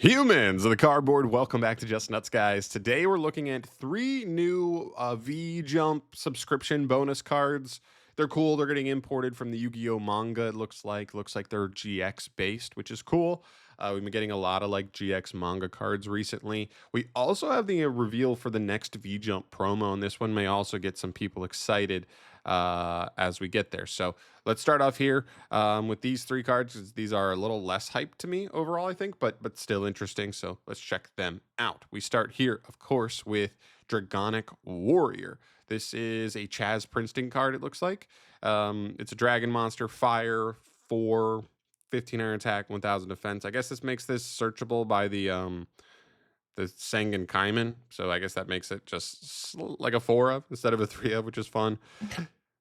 Humans of the cardboard, welcome back to Just Nuts, guys. Today we're looking at three new V Jump subscription bonus cards. They're cool. They're getting imported from the Yu-Gi-Oh manga. It looks like they're GX based, which is cool. We've been getting a lot of like GX manga cards recently. We also have the reveal for the next V Jump promo, and this one may also get some people excited as we get there. So let's start off here with these three cards. 'Cause these are a little less hyped to me overall, I think, but still interesting. So let's check them out. We start here, of course, with Dragonic Warrior. This is a Chaz Princeton card, it looks like. It's a dragon monster, fire, 4, 1500 attack, 1000 defense. I guess this makes this searchable by the Sengen Kaiman. So I guess that makes it just like a 4 of instead of a 3 of, which is fun.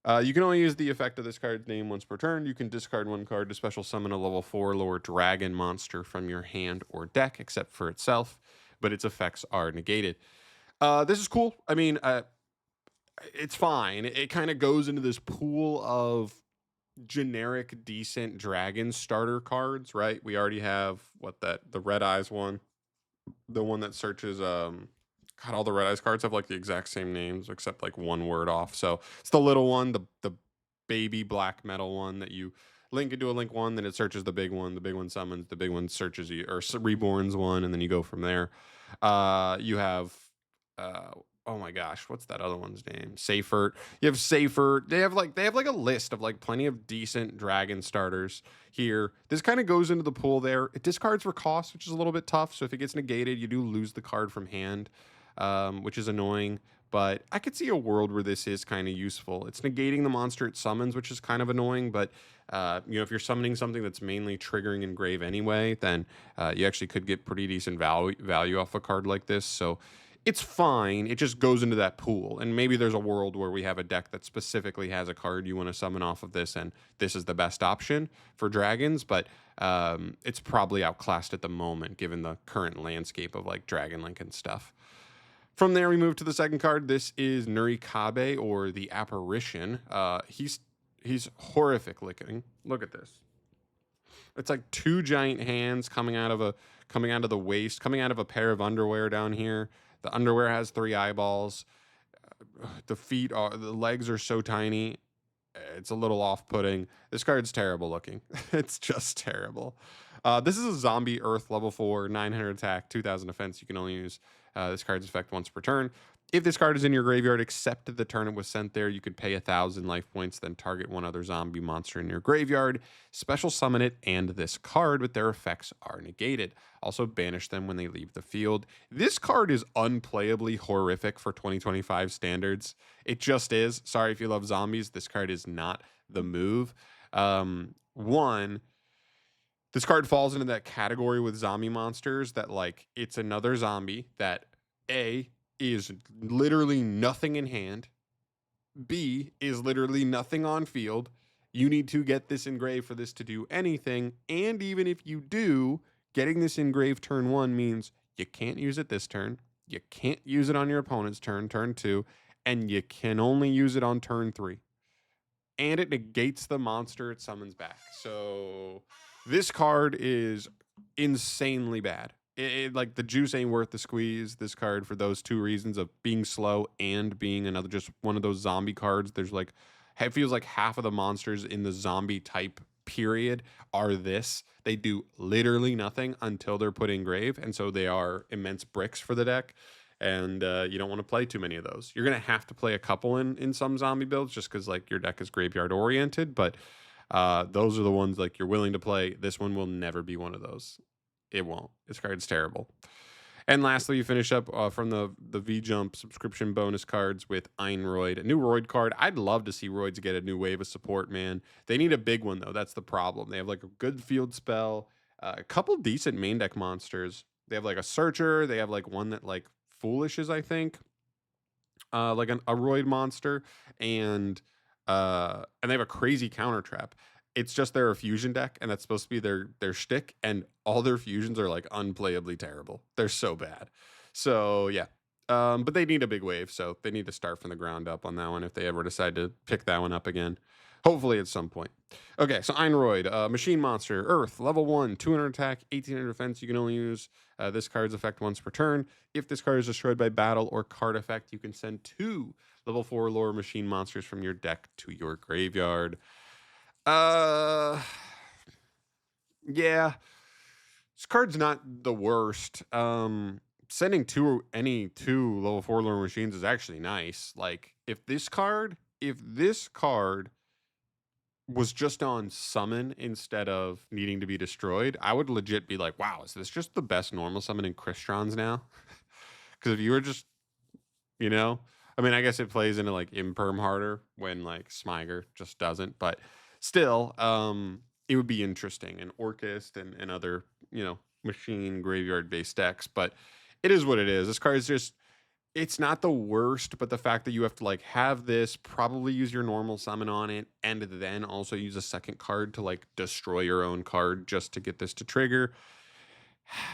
You can only use the effect of this card's name once per turn. You can discard one card to special summon a level 4 lower dragon monster from your hand or deck, except for itself, but its effects are negated. This is cool. I mean, it's fine. It kind of goes into this pool of generic, decent dragon starter cards, right? We already have the Red Eyes one, the one that searches God, all the Red Eyes cards have like the exact same names except like one word off. So it's the little one, the baby black metal one that you link into a link one, then it searches the big one. The big one summons, the big one searches you, or reborns one, and then you go from there. You have oh my gosh, what's that other one's name? Safer. You have Safer. They have like a list of like plenty of decent dragon starters here. This kind of goes into the pool there. It discards for cost, which is a little bit tough. So if it gets negated, you do lose the card from hand, which is annoying. But I could see a world where this is kind of useful. It's negating the monster it summons, which is kind of annoying. But if you're summoning something that's mainly triggering engrave anyway, then you actually could get pretty decent value off a card like this. So it's fine. It just goes into that pool. And maybe there's a world where we have a deck that specifically has a card you want to summon off of this, and this is the best option for dragons. But it's probably outclassed at the moment, given the current landscape of like Dragon Link and stuff. From there, we move to the second card. This is Nurikabe, or the Apparition. He's horrific looking. Look at this. It's like two giant hands coming out of the waist, coming out of a pair of underwear down here. The underwear has 3 eyeballs. The legs are so tiny. It's a little off-putting. This card's terrible looking. It's just terrible. This is a zombie Earth level 4, 900 attack, 2000 defense. You can only use this card's effect once per turn. If this card is in your graveyard, except the turn it was sent there, you could pay 1,000 life points, then target one other zombie monster in your graveyard, special summon it and this card, but their effects are negated. Also banish them when they leave the field. This card is unplayably horrific for 2025 standards. It just is. Sorry if you love zombies. This card is not the move. One, this card falls into that category with zombie monsters that like it's another zombie that is literally nothing in hand. B is literally nothing on field. You need to get this engraved for this to do anything. And even if you do, getting this engraved turn 1 means you can't use it this turn. You can't use it on your opponent's turn 2, and you can only use it on turn 3. And it negates the monster it summons back. So this card is insanely bad. Like the juice ain't worth the squeeze. This card, for those 2 reasons of being slow and being another just one of those zombie cards. There's like, it feels like half of the monsters in the zombie type period are this. They do literally nothing until they're put in grave, and so they are immense bricks for the deck. And you don't want to play too many of those. You're gonna have to play a couple in some zombie builds just because like your deck is graveyard oriented, but those are the ones like you're willing to play. This one will never be one of those. It won't. This card's terrible. And lastly, you finish up from the V-Jump subscription bonus cards with Einroid, a new Roid card. I'd love to see Roids get a new wave of support, man. They need a big one, though. That's the problem. They have like a good field spell, a couple decent main deck monsters. They have like a Searcher. They have like one that like Foolish is, I think, like a Roid monster. And they have a crazy counter trap. It's just they're a fusion deck, and that's supposed to be their shtick, and all their fusions are like unplayably terrible. They're so bad. So yeah. But they need a big wave, so they need to start from the ground up on that one if they ever decide to pick that one up again. Hopefully at some point. Okay, so Einroid, Machine Monster, Earth, level 1, 200 attack, 1800 defense. You can only use this card's effect once per turn. If this card is destroyed by battle or card effect, you can send 2 level 4 lower Machine Monsters from your deck to your graveyard. Uh, yeah, this card's not the worst. Sending any 2 level 4 lower machines is actually nice. Like, if this card was just on summon instead of needing to be destroyed, I would legit be like, wow, is this just the best normal summon in Crystron's now? Because if you were just, you know, I mean, I guess it plays into like Imperm harder when like Smiger just doesn't, but still, it would be interesting in Orcust and other, machine graveyard based decks, but it is what it is. This card is just it's not the worst, but the fact that you have to like have this, probably use your normal summon on it, and then also use a second card to like destroy your own card just to get this to trigger.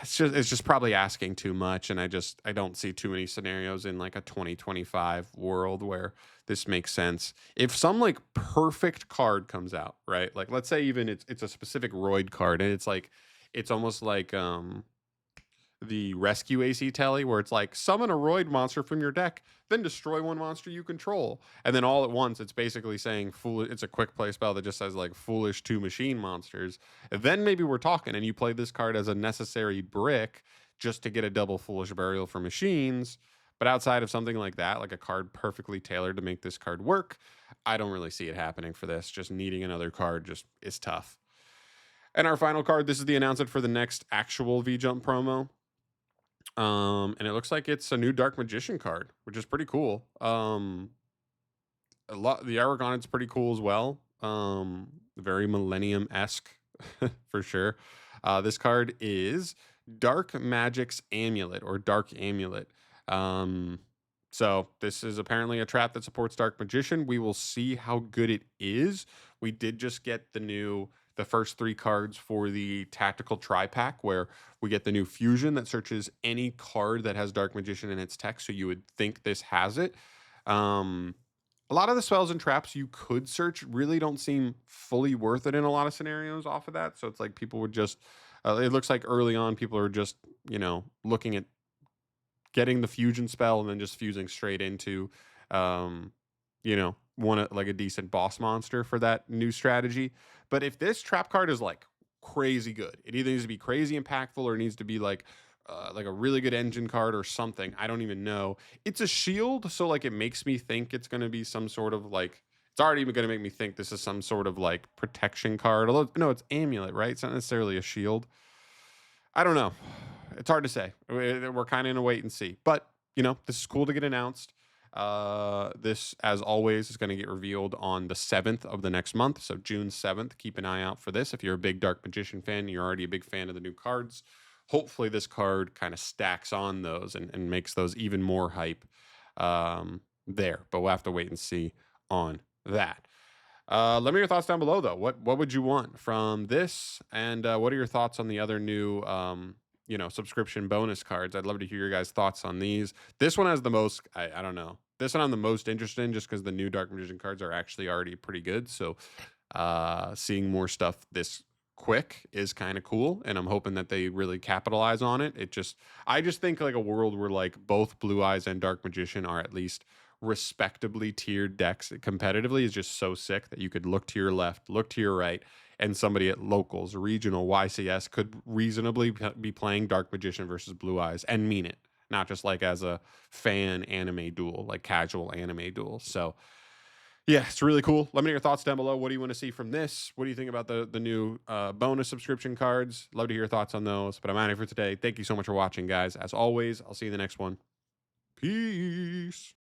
It's just probably asking too much, and I don't see too many scenarios in like a 2025 world where this makes sense. If some like perfect card comes out, right? Like let's say even it's a specific Roid card, and it's almost like the rescue AC telly where it's like summon a Roid monster from your deck, then destroy one monster you control. And then all at once it's basically saying it's a quick play spell that just says like foolish 2 machine monsters. And then maybe we're talking and you play this card as a necessary brick just to get a double foolish burial for machines. But outside of something like that, like a card perfectly tailored to make this card work, I don't really see it happening for this. Just needing another card just is tough. And our final card, this is the announcement for the next actual V Jump promo. And it looks like it's a new Dark Magician card, which is pretty cool. The Aragon's pretty cool as well. Very Millennium-esque for sure. This card is Dark Magic's Amulet or Dark Amulet. So this is apparently a trap that supports Dark Magician. We will see how good it is. We did just get the first 3 cards for the tactical tri-pack where we get the new fusion that searches any card that has Dark Magician in its text. So you would think this has it. A lot of the spells and traps you could search really don't seem fully worth it in a lot of scenarios off of that. So it's like people would just, it looks like early on people are just, looking at getting the fusion spell and then just fusing straight into, one like a decent boss monster for that new strategy. But if this trap card is like crazy good, it either needs to be crazy impactful or it needs to be like a really good engine card or something. I don't even know. It's a shield, so like it makes me think it's going to be some sort of like. It's already going to make me think this is some sort of like protection card. Although no, it's amulet, right? It's not necessarily a shield. I don't know. It's hard to say. We're kind of in a wait and see. But this is cool to get announced. This, as always, is going to get revealed on the 7th of the next month. So June 7th. Keep an eye out for this. If you're a big Dark Magician fan, you're already a big fan of the new cards. Hopefully this card kind of stacks on those and makes those even more hype there. But we'll have to wait and see on that. Let me know your thoughts down below, though. What would you want from this? And what are your thoughts on the other new subscription bonus cards? I'd love to hear your guys' thoughts on these. This one has the most, I don't know. This one I'm the most interested in just because the new Dark Magician cards are actually already pretty good. So seeing more stuff this quick is kind of cool. And I'm hoping that they really capitalize on it. I just think like a world where like both Blue Eyes and Dark Magician are at least respectably tiered decks competitively is just so sick that you could look to your left, look to your right, and somebody at locals, regional, YCS could reasonably be playing Dark Magician versus Blue Eyes and mean it, not just like as a fan anime duel, like casual anime duel. So yeah, it's really cool. Let me know your thoughts down below. What do you want to see from this? What do you think about the new bonus subscription cards? Love to hear your thoughts on those. But I'm out of here for today. Thank you so much for watching, guys. As always, I'll see you in the next one. Peace.